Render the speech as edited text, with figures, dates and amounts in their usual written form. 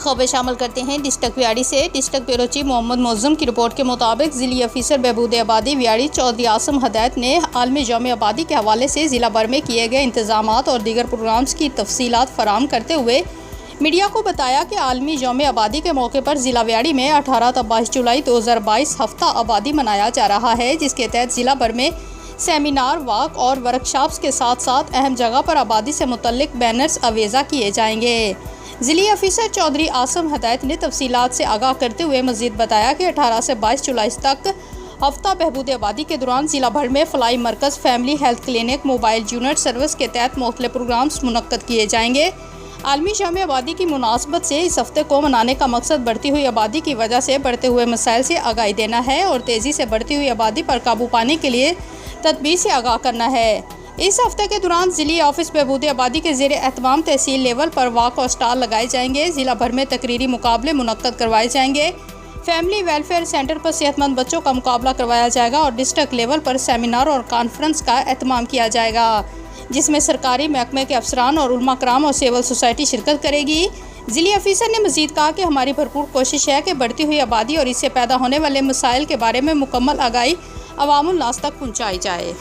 खबर शामिल करते हैं डिस्ट्रिक्ट व्याड़ी से। District bureau chief Mohammad Moazzam की रिपोर्ट के मुताबिक ज़िली ऑफिसर बहबूद आबादी व्याड़ी चौधरी आसम हदैत ने आलमी यौम आबादी के हवाले से ज़िला भर में किए गए इंतजामात और दीगर प्रोग्राम्स की तफसीलात फराहम करते हुए मीडिया को बताया कि आलमी यौम आबादी के मौके पर ज़िला व्याड़ी में 18 से 22 जुलाई 2022 हफ्ता आबादी मनाया जा रहा है, जिसके तहत ज़िला भर में सेमिनार, वॉक और वर्कशॉप्स के साथ साथ अहम जगह पर आबादी से मुतल्लिक बैनर्स अवेज़ा किए जाएंगे। ज़िली ऑफिसर चौधरी आसम हदैत ने तफसीलात से आगाह करते हुए मज़ीद बताया कि 18 से 22 जुलाई तक हफ्ता बहबूद आबादी के दौरान ज़िला भर में फलाई मरकज़, family health clinic, mobile unit service के तहत मुख्तलिफ प्रोग्राम्स मुनक्कद किए जाएंगे। आलमी यौम आबादी की मुनासबत से इस हफ्ते को मनाने का मकसद बढ़ती हुई आबादी की वजह से बढ़ते हुए मसाइल से आगाही देना है और तेज़ी से बढ़ती हुई आबादी पर काबू पाने के लिए तदबीर से आगाह करना है। इस हफ्ते के दौरान ज़िली ऑफिस बहबूद आबादी के ज़ेरे एहतमाम तहसील लेवल पर वॉक और स्टॉल लगाए जाएंगे। ज़िला भर में तकरीरी मुकाबले मुनक्कद करवाए जाएंगे। फैमिली वेलफेयर सेंटर पर सेहतमंद बच्चों का मुकाबला करवाया जाएगा और डिस्ट्रिक्ट लेवल पर सेमिनार और कॉन्फ्रेंस का एहतमाम किया जाएगा, जिसमें सरकारी महकमे के अफसरान और उलमा कराम और सिविल सोसाइटी शिरकत करेगी। ज़िली ऑफिसर ने मज़ीद कहा कि हमारी भरपूर कोशिश है कि बढ़ती हुई आबादी और इससे पैदा होने वाले मसाइल के बारे में मुकम्मल आगाही अवामुल नास तक पहुँचाई जाए।